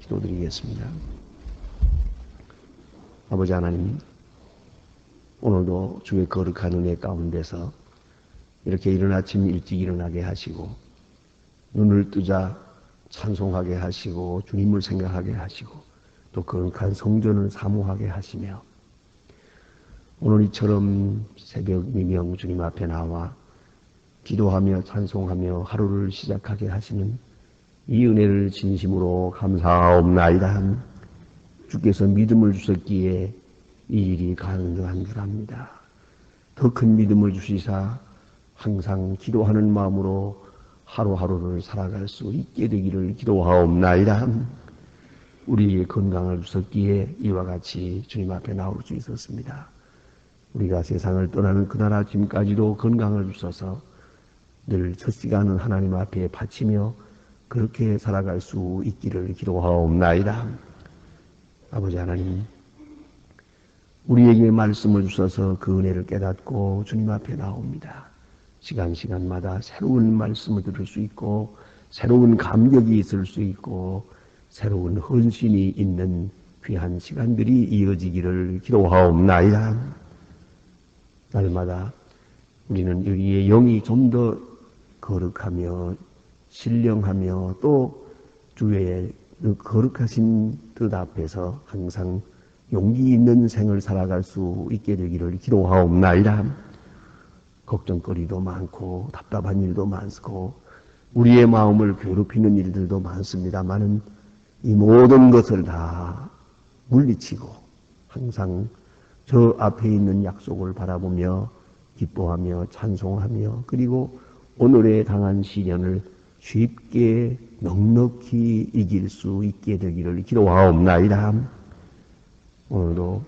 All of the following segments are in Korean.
기도드리겠습니다. 아버지 하나님, 오늘도 주의 거룩한 은혜 가운데서 이렇게 이른 아침 일찍 일어나게 하시고 눈을 뜨자 찬송하게 하시고 주님을 생각하게 하시고 또 거룩한 성전을 사모하게 하시며 오늘 이처럼 새벽 미명 주님 앞에 나와 기도하며 찬송하며 하루를 시작하게 하시는 이 은혜를 진심으로 감사하옵나이다. 주께서 믿음을 주셨기에 이 일이 가능한 줄 압니다. 더 큰 믿음을 주시사 항상 기도하는 마음으로 하루하루를 살아갈 수 있게 되기를 기도하옵나이다. 우리에게 건강을 주셨기에 이와 같이 주님 앞에 나올 수 있었습니다. 우리가 세상을 떠나는 그날 아침까지도 건강을 주셔서 늘 첫 시간은 하나님 앞에 바치며 그렇게 살아갈 수 있기를 기도하옵나이다. 아버지 하나님, 우리에게 말씀을 주셔서 그 은혜를 깨닫고 주님 앞에 나옵니다. 시간마다 새로운 말씀을 들을 수 있고 새로운 감격이 있을 수 있고 새로운 헌신이 있는 귀한 시간들이 이어지기를 기도하옵나이다. 날마다 우리는 우리의 영이 좀 더 거룩하며 신령하며 또 주의 거룩하신 뜻 앞에서 항상 용기 있는 생을 살아갈 수 있게 되기를 기도하옵나이다. 걱정거리도 많고 답답한 일도 많고 우리의 마음을 괴롭히는 일들도 많습니다마는 이 모든 것을 다 물리치고 항상 저 앞에 있는 약속을 바라보며 기뻐하며 찬송하며 그리고 오늘의 당한 시련을 쉽게 넉넉히 이길 수 있게 되기를 기도하옵나이다. 오늘도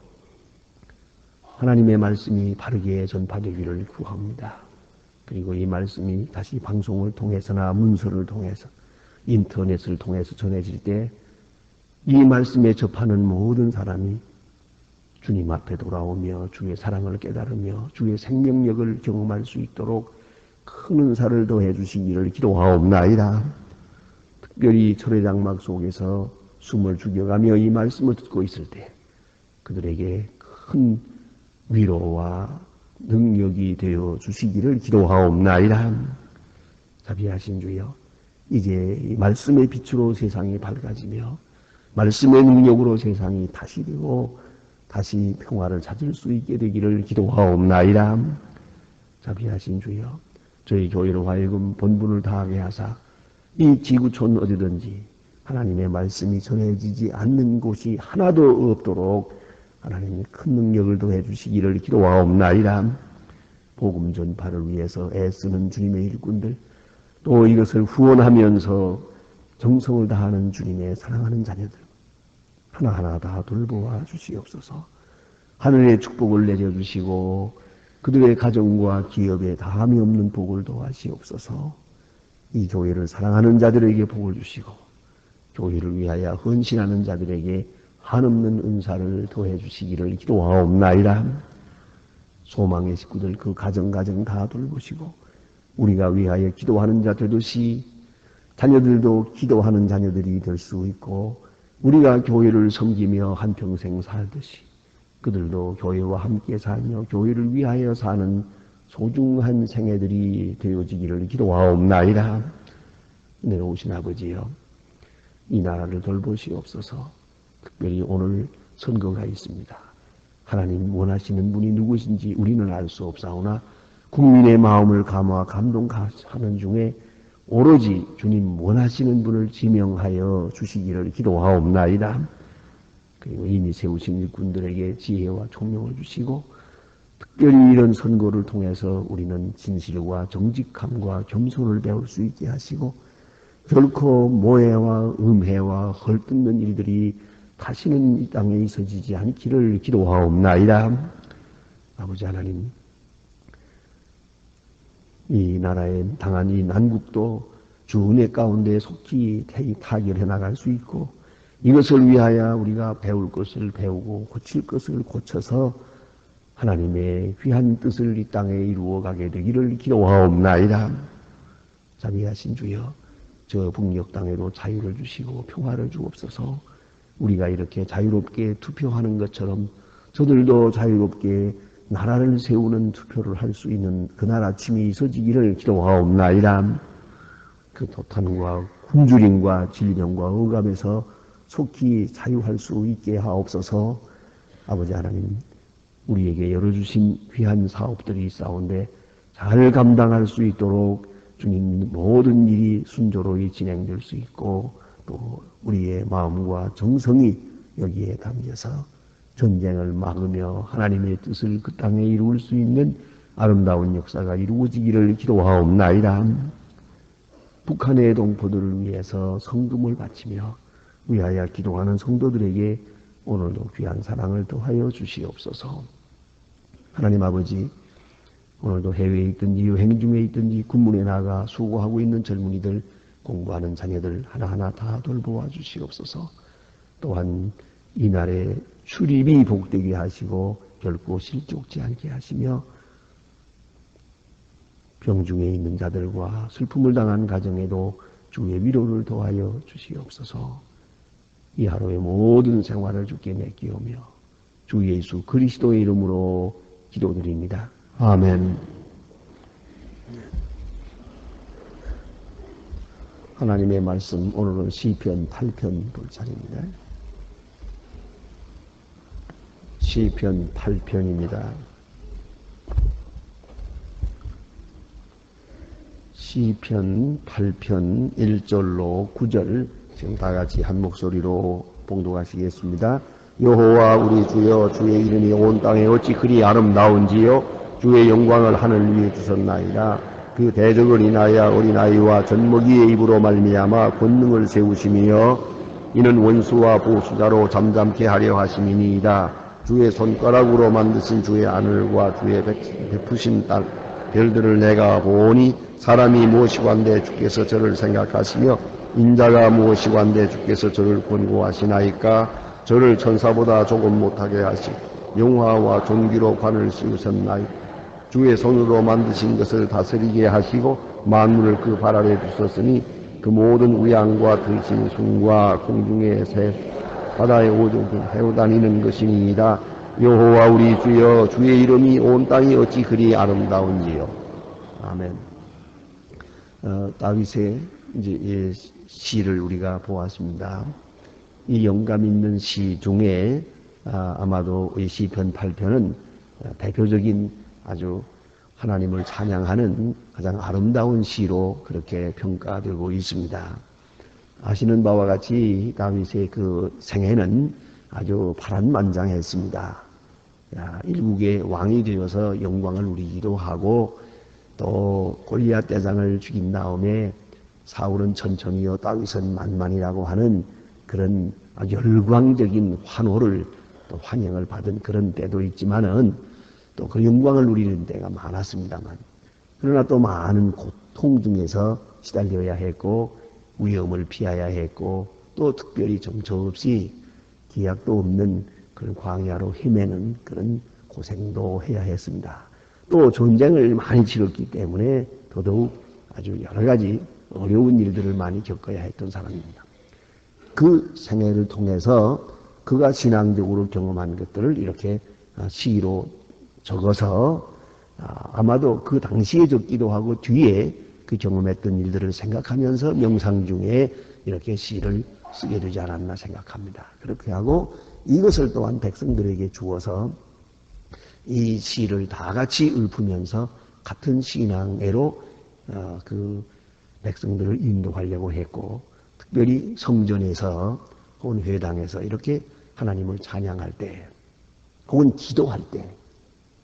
하나님의 말씀이 바르게 전파되기를 구합니다. 그리고 이 말씀이 다시 방송을 통해서나 문서를 통해서 인터넷을 통해서 전해질 때 이 말씀에 접하는 모든 사람이 주님 앞에 돌아오며 주의 사랑을 깨달으며 주의 생명력을 경험할 수 있도록 큰 은사를 더해 주시기를 기도하옵나이다. 특별히 철의 장막 속에서 숨을 죽여가며 이 말씀을 듣고 있을 때 그들에게 큰 위로와 능력이 되어 주시기를 기도하옵나이다. 자비하신 주여, 이제 이 말씀의 빛으로 세상이 밝아지며 말씀의 능력으로 세상이 다시 되고 다시 평화를 찾을 수 있게 되기를 기도하옵나이다. 자비하신 주여, 저희 교회로 하여금 본분을 다하게 하사 이 지구촌 어디든지 하나님의 말씀이 전해지지 않는 곳이 하나도 없도록 하나님이 큰 능력을 더해 주시기를 기도하옵나이다. 복음 전파를 위해서 애쓰는 주님의 일꾼들, 또 이것을 후원하면서 정성을 다하는 주님의 사랑하는 자녀들 하나하나 다 돌보아 주시옵소서. 하늘의 축복을 내려주시고 그들의 가정과 기업에 다함이 없는 복을 도하시옵소서. 이 교회를 사랑하는 자들에게 복을 주시고 교회를 위하여 헌신하는 자들에게 한없는 은사를 더해 주시기를 기도하옵나이다. 소망의 식구들 그 가정 다 돌보시고 우리가 위하여 기도하는 자 되듯이 자녀들도 기도하는 자녀들이 될 수 있고 우리가 교회를 섬기며 한평생 살듯이 그들도 교회와 함께 살며 교회를 위하여 사는 소중한 생애들이 되어지기를 기도하옵나이다. 내려오신 아버지여, 이 나라를 돌보시옵소서. 특별히 오늘 선거가 있습니다. 하나님 원하시는 분이 누구신지 우리는 알 수 없사오나 국민의 마음을 감화 감동하는 중에 오로지 주님 원하시는 분을 지명하여 주시기를 기도하옵나이다. 그리고 이미 세우신 일꾼들에게 지혜와 총명을 주시고 특별히 이런 선거를 통해서 우리는 진실과 정직함과 겸손을 배울 수 있게 하시고 결코 모해와 음해와 헐뜯는 일들이 다시는 이 땅에 있어지지 않기를 기도하옵나이다. 아버지 하나님, 이 나라에 당한 이 난국도 주 은혜 가운데 속히 타결해 나갈 수 있고 이것을 위하여 우리가 배울 것을 배우고 고칠 것을 고쳐서 하나님의 귀한 뜻을 이 땅에 이루어가게 되기를 기도하옵나이다. 자비하신 주여, 저 북녘 땅에도 자유를 주시고 평화를 주옵소서. 우리가 이렇게 자유롭게 투표하는 것처럼 저들도 자유롭게 나라를 세우는 투표를 할 수 있는 그날 아침이 있어지기를 기도하옵나이다. 그 도탄과 굶주림과 질병과 억압에서 속히 자유할 수 있게 하옵소서. 아버지 하나님, 우리에게 열어주신 귀한 사업들이 있사온데 잘 감당할 수 있도록 주님 모든 일이 순조로이 진행될 수 있고 또 우리의 마음과 정성이 여기에 담겨서 전쟁을 막으며 하나님의 뜻을 그 땅에 이루을 수 있는 아름다운 역사가 이루어지기를 기도하옵나이다. 북한의 동포들을 위해서 성금을 바치며 위하여 기도하는 성도들에게 오늘도 귀한 사랑을 더하여 주시옵소서. 하나님 아버지, 오늘도 해외에 있든지 여행 중에 있든지 군문에 나가 수고하고 있는 젊은이들, 공부하는 자녀들 하나하나 다 돌보아 주시옵소서. 또한 이날에 출입이 복되게 하시고 결코 실족지 않게 하시며 병중에 있는 자들과 슬픔을 당한 가정에도 주의 위로를 더하여 주시옵소서. 이 하루의 모든 생활을 주께 맡기오며 주 예수 그리스도의 이름으로 기도드립니다. 아멘. 하나님의 말씀, 오늘은 시편 8편 볼 차례입니다. 시편 8편입니다. 시편 8편 1절로 9절 지금 다 같이 한 목소리로 봉독하시겠습니다. 여호와 우리 주여, 주의 이름이 온 땅에 어찌 그리 아름다운지요. 주의 영광을 하늘 위에 주셨나이다. 그 대적을 인하여 어린아이와 젖먹이의 입으로 말미암아 권능을 세우심이여. 이는 원수와 보수자로 잠잠케 하려 하심이니이다. 주의 손가락으로 만드신 주의 하늘과 주의 베푸신 땅 별들을 내가 보니 사람이 무엇이관데 주께서 저를 생각하시며 인자가 무엇이관데 주께서 저를 권고하시나이까. 저를 천사보다 조금 못하게 하시 영화와 존귀로 관을 씌우셨나이. 주의 손으로 만드신 것을 다스리게 하시고 만물을 그 발 아래 두셨으니 그 모든 우양과 들신 숭과 공중의 새 바다의 오종을 헤어다니는 것이니이다. 여호와 우리 주여, 주의 이름이 온 땅이 어찌 그리 아름다운지요. 아멘. 다윗의 이제 시를 우리가 보았습니다. 이 영감 있는 시 중에 아마도 이 시편 8편은 대표적인 아주 하나님을 찬양하는 가장 아름다운 시로 그렇게 평가되고 있습니다. 아시는 바와 같이 다윗의 그 생애는 아주 파란만장했습니다. 일국의 왕이 되어서 영광을 누리기도 하고 또 골리앗 대장을 죽인 다음에 사울은 천천히요 다윗은 만만이라고 하는 그런 열광적인 환호를 또 환영을 받은 그런 때도 있지만은 또 그 영광을 누리는 때가 많았습니다만, 그러나 또 많은 고통 중에서 시달려야 했고 위험을 피해야 했고 또 특별히 정처없이 기약도 없는 그런 광야로 헤매는 그런 고생도 해야 했습니다. 또 전쟁을 많이 치렀기 때문에 더더욱 아주 여러 가지 어려운 일들을 많이 겪어야 했던 사람입니다. 그 생애를 통해서 그가 신앙적으로 경험한 것들을 이렇게 시로 적어서 아마도 그 당시에 적기도 하고 뒤에 그 경험했던 일들을 생각하면서 명상 중에 이렇게 시를 쓰게 되지 않았나 생각합니다. 그렇게 하고 이것을 또한 백성들에게 주어서 이 시를 다 같이 읊으면서 같은 신앙애로 그 백성들을 인도하려고 했고, 특별히 성전에서 혹은 회당에서 이렇게 하나님을 찬양할 때 혹은 기도할 때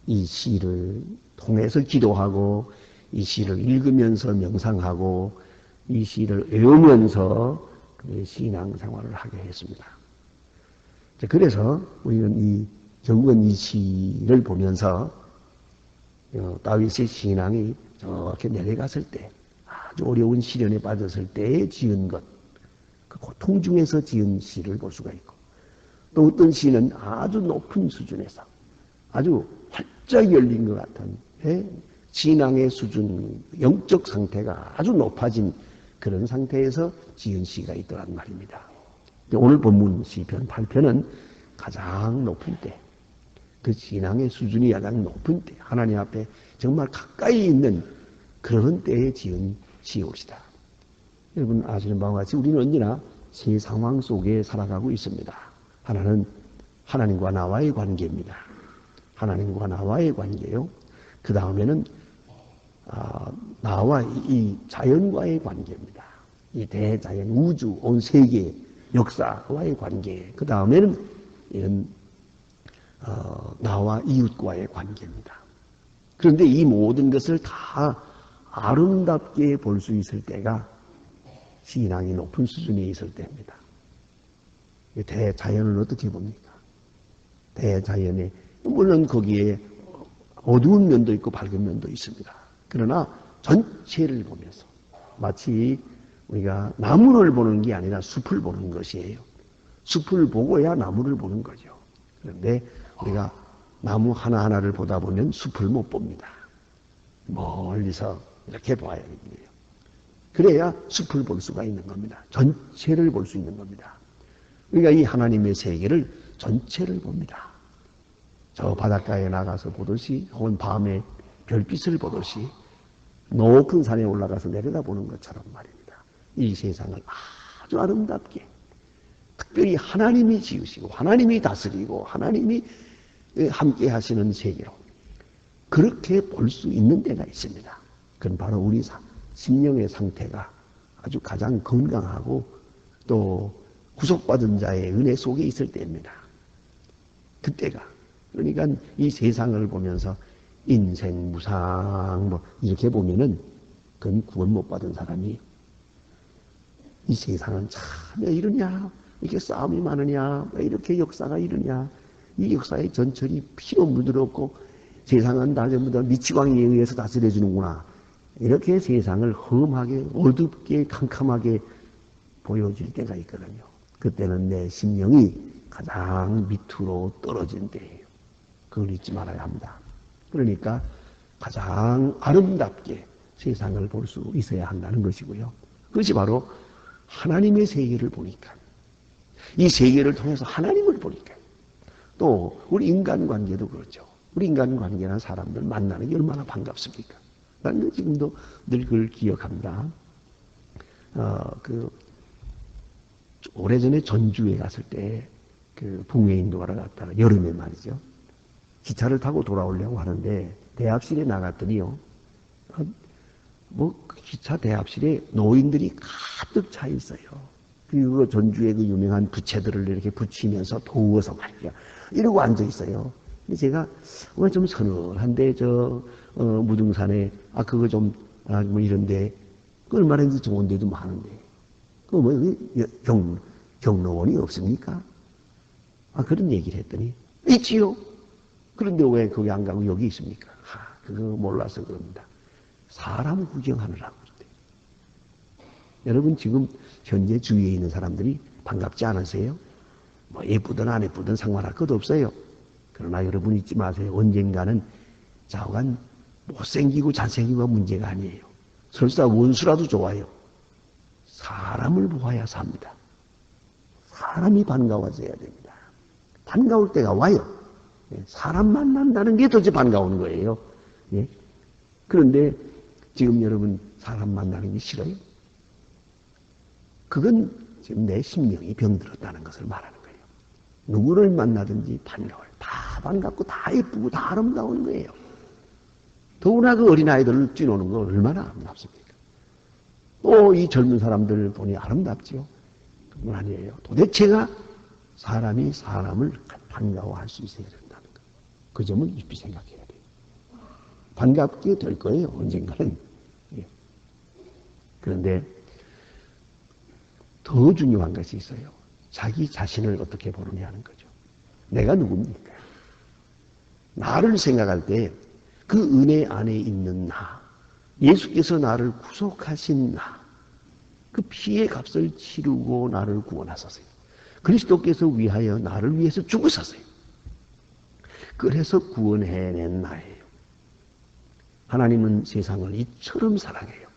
이 시를 통해서 기도하고 이 시를 읽으면서 명상하고 이 시를 외우면서 신앙생활을 하게 했습니다. 그래서 우리는 결국은 이 시를 보면서 다윗의 신앙이 저렇게 내려갔을 때, 아주 어려운 시련에 빠졌을 때에 지은 것, 그 고통 중에서 지은 시를 볼 수가 있고, 또 어떤 시는 아주 높은 수준에서 아주 활짝 열린 것 같은 신앙의 수준, 영적 상태가 아주 높아진 그런 상태에서 지은 시가 있더란 말입니다. 오늘 본문 시편 8편은 가장 높은 때, 그 신앙의 수준이 가장 높은 때, 하나님 앞에 정말 가까이 있는 그런 때에 지은 시옷이다. 여러분 아시는 바와 같이 우리는 언제나 세 상황 속에 살아가고 있습니다. 하나는 하나님과 나와의 관계입니다. 하나님과 나와의 관계요. 그 다음에는 나와 이 자연과의 관계입니다. 이 대자연, 우주, 온 세계, 역사와의 관계. 그 다음에는 이런 나와 이웃과의 관계입니다. 그런데 이 모든 것을 다 아름답게 볼 수 있을 때가 신앙이 높은 수준에 있을 때입니다. 대자연을 어떻게 봅니까? 대자연에 물론 거기에 어두운 면도 있고 밝은 면도 있습니다. 그러나 전체를 보면서 마치 우리가 나무를 보는 게 아니라 숲을 보는 것이에요. 숲을 보고야 나무를 보는 거죠. 그런데 우리가 나무 하나하나를 보다 보면 숲을 못 봅니다. 멀리서 이렇게 봐야 돼요. 그래야 숲을 볼 수가 있는 겁니다. 전체를 볼 수 있는 겁니다. 우리가 이 하나님의 세계를 전체를 봅니다. 저 바닷가에 나가서 보듯이 혹은 밤에 별빛을 보듯이 높은 산에 올라가서 내려다보는 것처럼 말입니다. 이 세상을 아주 아름답게 특별히 하나님이 지으시고 하나님이 다스리고 하나님이 함께 하시는 세계로 그렇게 볼 수 있는 때가 있습니다. 그건 바로 우리 심령의 상태가 아주 가장 건강하고 또 구속받은 자의 은혜 속에 있을 때입니다. 그때가 그러니까 이 세상을 보면서 인생 무상 뭐 이렇게 보면은 그건 구원 못 받은 사람이 이 세상은 참 왜 이러냐 이렇게 싸움이 많으냐 왜 이렇게 역사가 이러냐 이 역사의 전철이 피로 물들었고 세상은 다 전부 다 미치광이에 의해서 다스려주는구나 이렇게 세상을 험하게 어둡게 캄캄하게 보여질 때가 있거든요. 그때는 내 심령이 가장 밑으로 떨어진 때예요. 그걸 잊지 말아야 합니다. 그러니까 가장 아름답게 세상을 볼 수 있어야 한다는 것이고요. 그것이 바로 하나님의 세계를 보니까 이 세계를 통해서 하나님을 보니까 또 우리 인간관계도 그렇죠. 우리 인간관계나 사람들 만나는 게 얼마나 반갑습니까? 나는 지금도 늘 그걸 기억합니다. 오래전에 전주에 갔을 때 그 북외 인도하러 갔다가 여름에 말이죠. 기차를 타고 돌아오려고 하는데 대합실에 나갔더니요. 기차 대합실에 노인들이 가득 차 있어요. 그리고 전주의 그 유명한 부채들을 이렇게 붙이면서 더워서 말이야. 이러고 앉아 있어요. 근데 제가 오늘 좀 서늘한데 무등산에 그거 좀 뭐 이런데 그 얼마나 좋은 데도 많은데 그 뭐 여기 경로원이 없습니까? 그런 얘기를 했더니 있지요. 그런데 왜 거기 안 가고 여기 있습니까? 그거 몰라서 그럽니다. 사람 구경하느라고 그러대. 여러분 지금 현재 주위에 있는 사람들이 반갑지 않으세요? 뭐 예쁘든 안 예쁘든 상관할 것 없어요. 그러나 여러분 잊지 마세요. 언젠가는 좌우간 못생기고 잘생기고가 문제가 아니에요. 설사 원수라도 좋아요. 사람을 보아야 삽니다. 사람이 반가워져야 됩니다. 반가울 때가 와요. 사람 만난다는 게 도대체 반가운 거예요. 예? 그런데 지금 여러분 사람 만나는 게 싫어요? 그건 지금 내 심령이 병들었다는 것을 말하는 거예요. 누구를 만나든지 반가워요. 다 반갑고 다 예쁘고 다 아름다운 거예요. 더구나 그 어린아이들을 뛰노는 거 얼마나 아름답습니까? 또 이 젊은 사람들 보니 아름답지요? 그건 아니에요. 도대체가 사람이 사람을 반가워할 수 있어야 된다는 거. 그 점을 깊이 생각해야 돼요. 반갑게 될 거예요. 언젠가는. 예. 그런데 더 중요한 것이 있어요. 자기 자신을 어떻게 보느냐는 거죠. 내가 누굽니까? 나를 생각할 때 그 은혜 안에 있는 나, 예수께서 나를 구속하신 나, 그 피의 값을 치르고 나를 구원하셨어요. 그리스도께서 위하여 나를 위해서 죽으셨어요. 그래서 구원해낸 나예요. 하나님은 세상을 이처럼 사랑해요.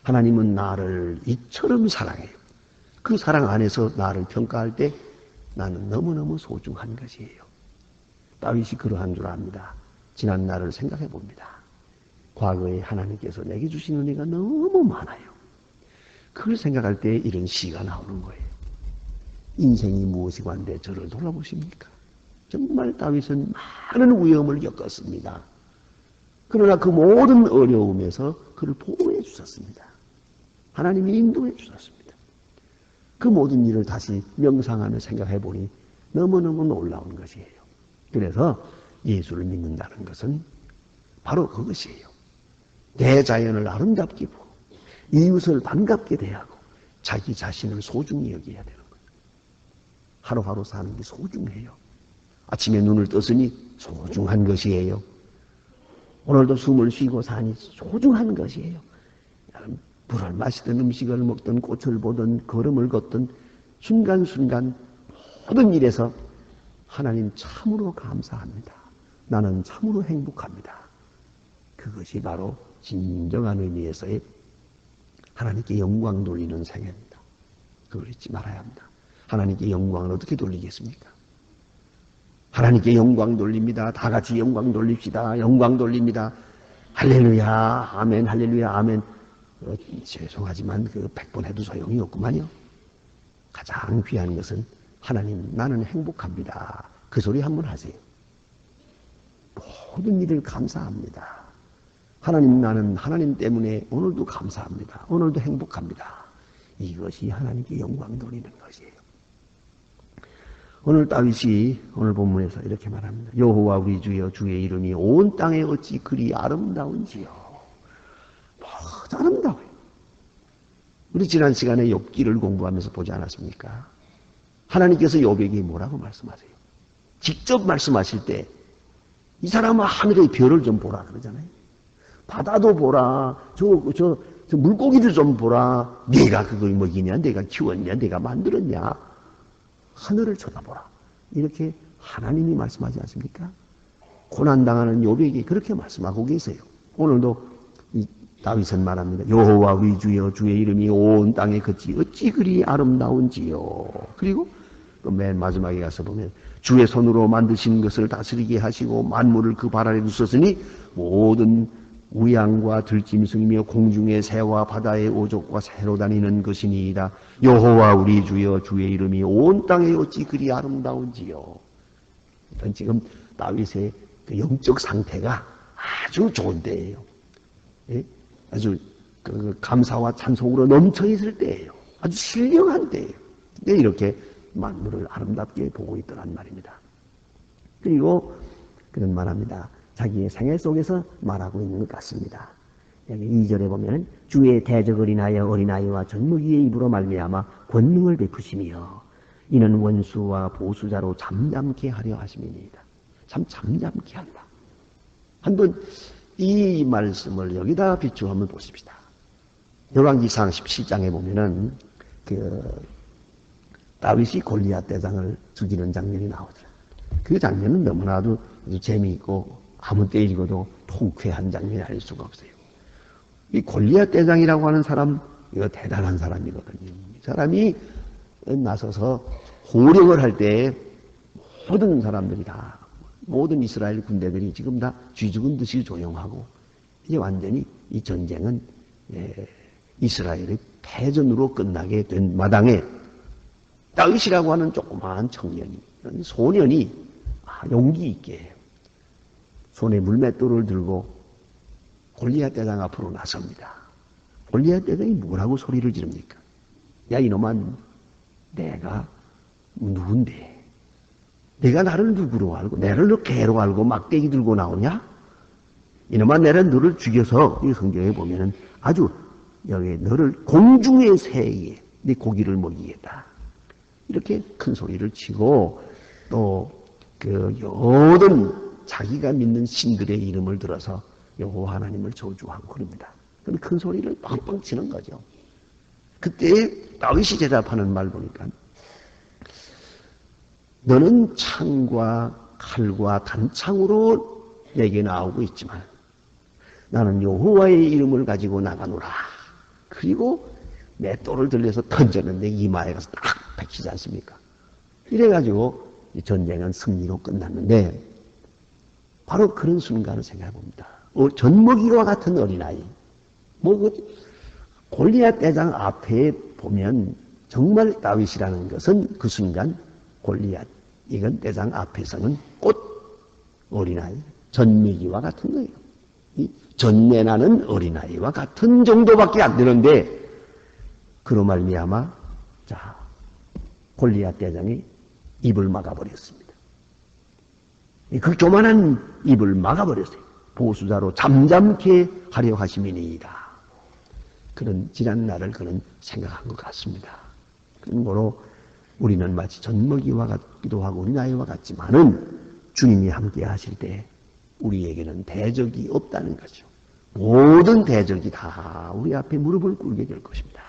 하나님은 나를 이처럼 사랑해요. 그 사랑 안에서 나를 평가할 때 나는 너무너무 소중한 것이에요. 다윗이 그러한 줄 압니다. 지난 날을 생각해 봅니다. 과거에 하나님께서 내게 주신 은혜가 너무 많아요. 그걸 생각할 때 이런 시가 나오는 거예요. 인생이 무엇이고 한데 저를 돌아보십니까? 정말 다윗은 많은 위험을 겪었습니다. 그러나 그 모든 어려움에서 그를 보호해 주셨습니다. 하나님이 인도해 주셨습니다. 그 모든 일을 다시 명상하며 생각해 보니 너무너무 놀라운 것이에요. 그래서 예수를 믿는다는 것은 바로 그것이에요. 내 자연을 아름답게 보고 이웃을 반갑게 대하고 자기 자신을 소중히 여겨야 되는 거예요. 하루하루 사는 게 소중해요. 아침에 눈을 떴으니 소중한 것이에요. 오늘도 숨을 쉬고 사니 소중한 것이에요. 물을 마시든 음식을 먹든 꽃을 보든 걸음을 걷든 순간순간 모든 일에서 하나님 참으로 감사합니다. 나는 참으로 행복합니다. 그것이 바로 진정한 의미에서의 하나님께 영광 돌리는 생애입니다. 그걸 잊지 말아야 합니다. 하나님께 영광을 어떻게 돌리겠습니까? 하나님께 영광 돌립니다. 다 같이 영광 돌립시다. 영광 돌립니다. 할렐루야, 아멘, 할렐루야, 아멘. 죄송하지만 그 100번 해도 소용이 없구만요. 가장 귀한 것은 하나님, 나는 행복합니다. 그 소리 한번 하세요. 모든 일을 감사합니다. 하나님, 나는 하나님 때문에 오늘도 감사합니다. 오늘도 행복합니다. 이것이 하나님께 영광 돌리는 것이에요. 오늘 다윗이 오늘 본문에서 이렇게 말합니다. 여호와 우리 주여, 주의 이름이 온 땅에 어찌 그리 아름다운지요. 아름다워요. 우리 지난 시간에 욥기를 공부하면서 보지 않았습니까? 하나님께서 욥에게 뭐라고 말씀하세요? 직접 말씀하실 때 이 사람은 하늘의 별을 좀 보라 그러잖아요. 바다도 보라. 저 물고기들 좀 보라. 네가 그걸 먹이냐? 네가 키웠냐? 네가 만들었냐? 하늘을 쳐다보라. 이렇게 하나님이 말씀하지 않습니까? 고난당하는 욥에게 그렇게 말씀하고 계세요. 오늘도 다윗은 말합니다. 여호와 우리 주여, 주의 이름이 온 땅에 걷지 어찌 그리 아름다운지요. 그리고 또 맨 마지막에 가서 보면 주의 손으로 만드신 것을 다스리게 하시고 만물을 그 발 아래 두셨으니 모든 우양과 들짐승이며 공중의 새와 바다의 오족과 새로 다니는 것이니이다. 여호와 우리 주여, 주의 이름이 온 땅에 어찌 그리 아름다운지요. 이건 지금 다윗의 그 영적 상태가 아주 좋은 때예요. 예? 아주 그 감사와 찬송으로 넘쳐 있을 때예요. 아주 신령한 때예요. 이렇게 만물을 아름답게 보고 있더란 말입니다. 그리고 그런 말합니다. 자기의 생애 속에서 말하고 있는 것 같습니다. 여기 2절에 보면 주의 대적을 인하여 어린아이와 젖먹이의 입으로 말미암아 권능을 베푸시며 이는 원수와 보수자로 잠잠케 하려 하심이니이다. 참 잠잠케 한다. 한번 이 말씀을 여기다 비추어 한번 보십시다. 열왕기상 17장에 보면은 다윗이 골리앗 대장을 죽이는 장면이 나오더라. 그 장면은 너무나도 재미있고 아무 때 읽어도 통쾌한 장면이 아닐 수가 없어요. 이 골리앗 대장이라고 하는 사람, 이거 대단한 사람이거든요. 이 사람이 나서서 호령을 할 때 모든 사람들이 다, 모든 이스라엘 군대들이 지금 다 쥐죽은 듯이 조용하고, 이제 완전히 이 전쟁은 이스라엘의 패전으로 끝나게 된 마당에 다윗이라고 하는 조그마한 청년이, 소년이 용기 있게 손에 물맷돌을 들고 골리앗 대장 앞으로 나섭니다. 골리앗 대장이 뭐라고 소리를 지릅니까? 야 이놈아, 내가 누군데? 내가 나를 누구로 알고 나를 개로 알고 막대기 들고 나오냐? 이놈아, 내가 너를 죽여서 이 성경에 보면은 아주 여기 너를 공중의 새에 네 고기를 먹이겠다. 이렇게 큰 소리를 치고 또 그 모든 자기가 믿는 신들의 이름을 들어서 여호와 하나님을 저주하고 그럽니다. 그럼 큰 소리를 빵빵 치는 거죠. 그때 다윗이 대답하는 말 보니까 너는 창과 칼과 단창으로 내게 나오고 있지만 나는 여호와의 이름을 가지고 나가노라. 그리고 맷돌을 들려서 던졌는데 이마에 가서 딱 박히지 않습니까? 이래가지고 전쟁은 승리로 끝났는데 바로 그런 순간을 생각해 봅니다. 젖먹이와 같은 어린아이. 골리앗 대장 앞에 보면 정말 다윗이라는 것은 그 순간 골리앗, 이건 대장 앞에서는 꽃 어린아이, 전매기와 같은 거예요. 이 전내나는 어린아이와 같은 정도밖에 안 되는데 그로 말미암아 자 골리앗 대장이 입을 막아버렸습니다. 그 조만한 입을 막아버렸어요. 보수자로 잠잠케 하려 하심이니이다. 그런 지난 날을 그는 생각한 것 같습니다. 그러므로 우리는 마치 젖먹이와 같기도 하고 어린아이와 같지만은 주님이 함께 하실 때 우리에게는 대적이 없다는 거죠. 모든 대적이 다 우리 앞에 무릎을 꿇게 될 것입니다.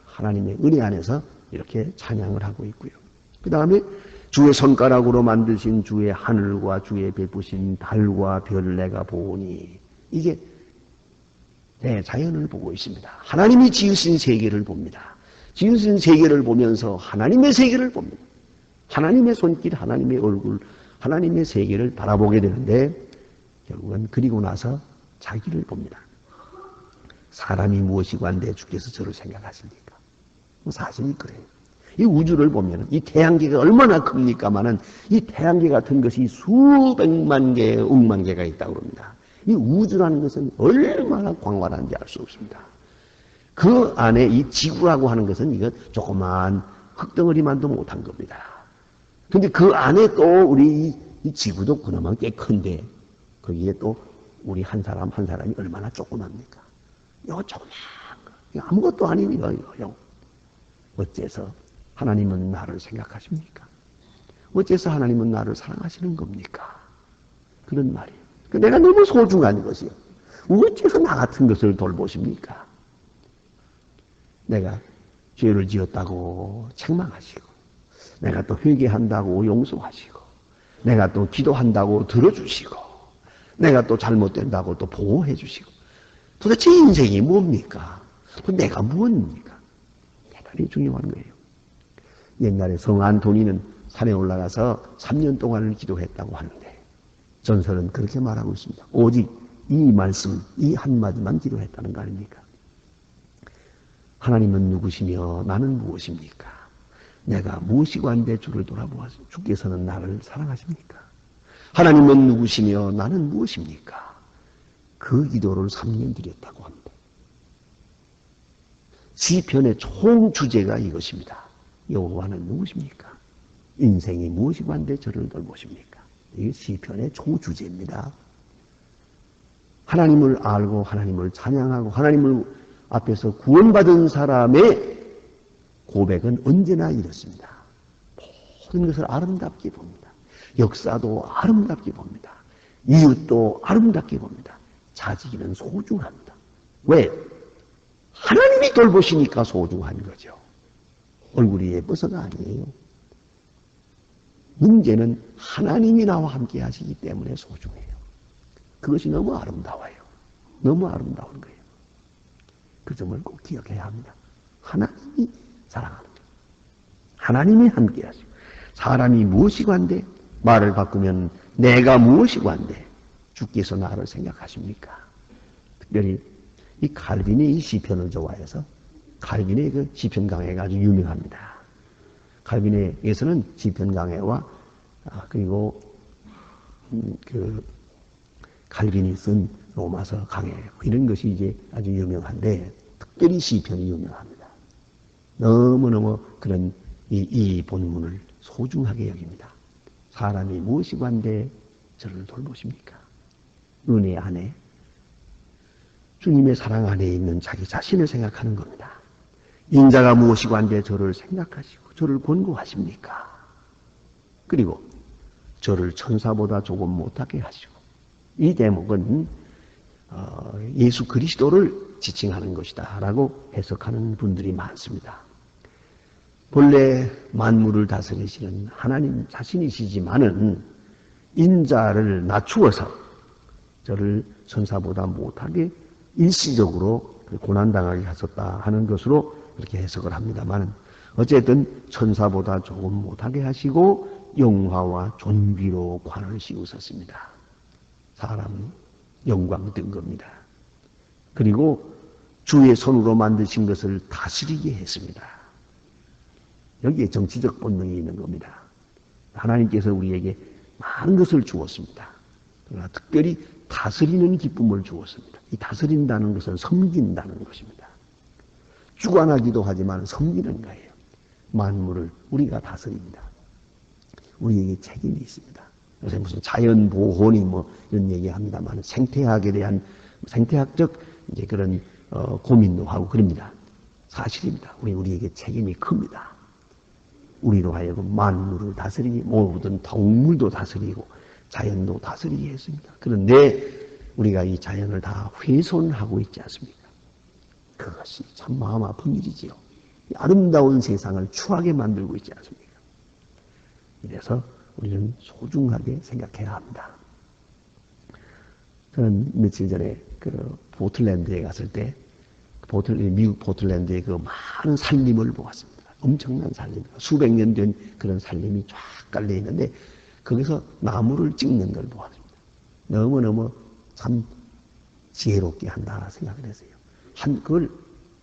하나님의 은혜 안에서 이렇게 찬양을 하고 있고요. 그 다음에 주의 손가락으로 만드신 주의 하늘과 주의 베푸신 달과 별 내가 보니 이게 자연을 보고 있습니다. 하나님이 지으신 세계를 봅니다. 지으신 세계를 보면서 하나님의 세계를 봅니다. 하나님의 손길, 하나님의 얼굴, 하나님의 세계를 바라보게 되는데 결국은 그리고 나서 자기를 봅니다. 사람이 무엇이고 한데 주께서 저를 생각하십니까? 사실이 그래요. 이 우주를 보면 이 태양계가 얼마나 큽니까마는 이 태양계 같은 것이 수백만 개, 억만 개가 있다고 합니다. 이 우주라는 것은 얼마나 광활한지 알 수 없습니다. 그 안에 이 지구라고 하는 것은 이거 조그만 흙덩어리만도 못한 겁니다. 근데 그 안에 또 우리 이 지구도 그나마 꽤 큰데 거기에 또 우리 한 사람 한 사람이 얼마나 조그맣니까? 이거 조그만 거. 아무것도 아닙니다. 이거. 어째서 하나님은 나를 생각하십니까? 어째서 하나님은 나를 사랑하시는 겁니까? 그런 말이에요. 내가 너무 소중한 것이요. 어째서 나 같은 것을 돌보십니까? 내가 죄를 지었다고 책망하시고, 내가 또 회개한다고 용서하시고, 내가 또 기도한다고 들어주시고, 내가 또 잘못된다고 또 보호해 주시고, 도대체 인생이 뭡니까? 내가 무엇입니까? 대단히 중요한 거예요. 옛날에 성 안토니는 산에 올라가서 3년 동안을 기도했다고 하는데 전설은 그렇게 말하고 있습니다. 오직 이 말씀, 이 한마디만 기도했다는 거 아닙니까? 하나님은 누구시며 나는 무엇입니까? 내가 무엇이고 한데 주를 돌아보아서 주께서는 나를 사랑하십니까? 하나님은 누구시며 나는 무엇입니까? 그 기도를 3년 드렸다고 합니다. 시편의 총 주제가 이것입니다. 여호와는 누구십니까? 인생이 무엇이고 한데 저를 돌보십니까? 이게 시편의 초주제입니다. 하나님을 알고 하나님을 찬양하고 하나님을 앞에서 구원받은 사람의 고백은 언제나 이렇습니다. 모든 것을 아름답게 봅니다. 역사도 아름답게 봅니다. 이웃도 아름답게 봅니다. 자기는 소중합니다. 왜? 하나님이 돌보시니까 소중한 거죠. 얼굴이 예뻐서가 아니에요. 문제는 하나님이 나와 함께 하시기 때문에 소중해요. 그것이 너무 아름다워요. 너무 아름다운 거예요. 그 점을 꼭 기억해야 합니다. 하나님이 사랑하는 거예요. 하나님이 함께 하시고 사람이 무엇이고 한데 말을 바꾸면 내가 무엇이고 한데 주께서 나를 생각하십니까? 특별히 이 칼빈이 이 시편을 좋아해서 칼빈의 그 시편 강해가 아주 유명합니다. 칼빈에게서는 시편 강해와 그리고 그 칼빈이 쓴 로마서 강해 이런 것이 이제 아주 유명한데 특별히 시편이 유명합니다. 너무너무 그런 이 본문을 소중하게 여깁니다. 사람이 무엇이고 한데 저를 돌보십니까? 은혜 안에 주님의 사랑 안에 있는 자기 자신을 생각하는 겁니다. 인자가 무엇이고 한데 저를 생각하시고 저를 권고하십니까? 그리고 저를 천사보다 조금 못하게 하시고 이 대목은 예수 그리스도를 지칭하는 것이다 라고 해석하는 분들이 많습니다. 본래 만물을 다스리시는 하나님 자신이시지만은 인자를 낮추어서 저를 천사보다 못하게 일시적으로 고난당하게 하셨다 하는 것으로 그렇게 해석을 합니다만, 어쨌든 천사보다 조금 못하게 하시고 영화와 존귀로 관을 씌우셨습니다. 사람 영광 든 겁니다. 그리고 주의 손으로 만드신 것을 다스리게 했습니다. 여기에 정치적 본능이 있는 겁니다. 하나님께서 우리에게 많은 것을 주었습니다. 그러나 특별히 다스리는 기쁨을 주었습니다. 이 다스린다는 것은 섬긴다는 것입니다. 주관하기도 하지만 섬기는 거예요. 만물을 우리가 다스립니다. 우리에게 책임이 있습니다. 요새 무슨 자연보호니 뭐 이런 얘기합니다만 생태학에 대한 생태학적 이제 그런 고민도 하고 그럽니다. 사실입니다. 우리에게 책임이 큽니다. 우리로 하여금 만물을 다스리니 모든 동물도 다스리고 자연도 다스리게 했습니다. 그런데 우리가 이 자연을 다 훼손하고 있지 않습니까? 그것이 참 마음 아픈 일이지요. 아름다운 세상을 추하게 만들고 있지 않습니까? 이래서 우리는 소중하게 생각해야 합니다. 저는 며칠 전에 그 포틀랜드에 갔을 때 미국 포틀랜드의 그 많은 산림을 보았습니다. 엄청난 산림, 수백 년 된 그런 산림이 쫙 깔려 있는데 거기서 나무를 찍는 걸 보았습니다. 너무너무 참 지혜롭게 한다 생각을 했어요. 그걸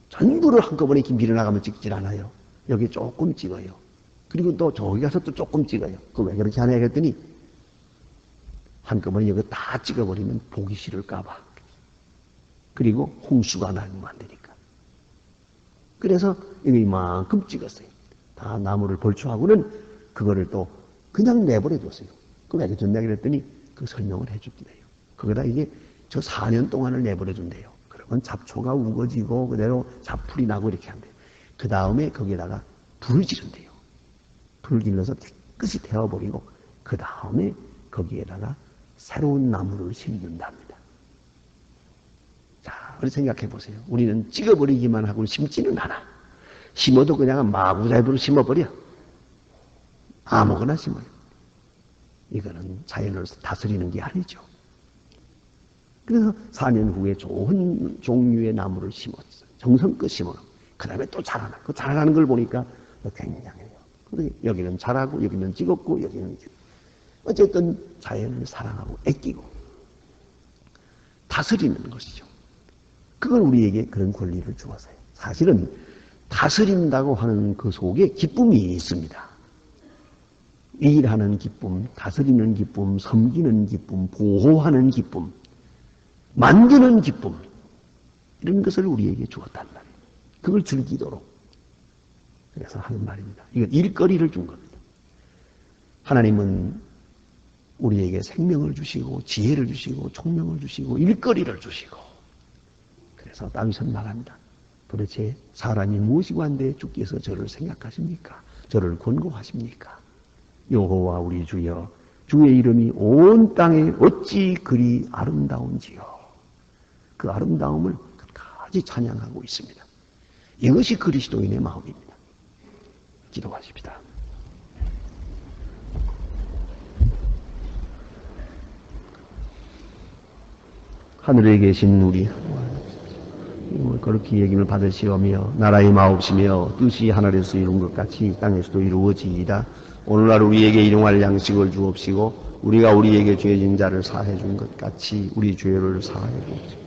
전부를 한꺼번에 이렇게 밀어나가면 찍질 않아요. 여기 조금 찍어요. 그리고 또 저기 가서 또 조금 찍어요. 그 왜 그렇게 하냐 했더니 한꺼번에 여기 다 찍어버리면 보기 싫을까봐. 그리고 홍수가 나면 안 되니까. 그래서 이만큼 찍었어요. 다 나무를 벌초하고는 그거를 또 그냥 내버려뒀어요. 그 왜 그랬냐 그랬더니 그 설명을 해줍니다요. 거기다 이게 저 4년 동안을 내버려둔대요. 그러면 잡초가 우거지고 그대로 잡풀이 나고 이렇게 한대요. 그 다음에 거기에다가 불을 지른대요. 불을 질러서 깨끗이 태워버리고 그 다음에 거기에다가 새로운 나무를 심는답니다. 자, 우리 생각해 보세요. 우리는 찍어버리기만 하고 심지는 않아. 심어도 그냥 마구잡이로 심어버려. 아무거나 심어요. 이거는 자연을 다스리는 게 아니죠. 그래서 4년 후에 좋은 종류의 나무를 심었어요. 정성껏 심어놓고 그 다음에 또 자라나. 그 자라나는 걸 보니까 굉장해요. 여기는 자라고 여기는 찍었고 여기는 어쨌든 자연을 사랑하고 아끼고 다스리는 것이죠. 그건 우리에게 그런 권리를 주었어요. 사실은 다스린다고 하는 그 속에 기쁨이 있습니다. 일하는 기쁨, 다스리는 기쁨, 섬기는 기쁨, 보호하는 기쁨, 만드는 기쁨, 이런 것을 우리에게 주었단 말이에요. 그걸 즐기도록. 그래서 하는 말입니다. 이건 일거리를 준 겁니다. 하나님은 우리에게 생명을 주시고 지혜를 주시고 총명을 주시고 일거리를 주시고, 그래서 다윗은 말합니다. 도대체 사람이 무엇이고 한데 주께서 저를 생각하십니까? 저를 권고하십니까? 여호와 우리 주여, 주의 이름이 온 땅에 어찌 그리 아름다운지요. 그 아름다움을 끝까지 찬양하고 있습니다. 이것이 그리스도인의 마음입니다. 기도하십시다. 하늘에 계신 우리 거룩히 여김을 받으시오며 나라의 마옵시며 뜻이 하늘에서 이룬 것 같이 땅에서도 이루어지이다. 오늘날 우리에게 일용할 양식을 주옵시고 우리가 우리에게 죄진 자를 사해 준 것 같이 우리 죄를 사해 주옵시고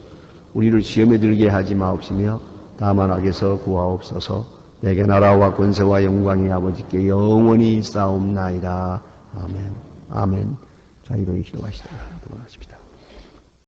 우리를 시험에 들게 하지 마옵시며 다만 악에서 구하옵소서. 내게 나라와 권세와 영광이 아버지께 영원히 있사옵나이다. 아멘. 아멘. 자, 이러히 기도하시다. 돌아가십시다.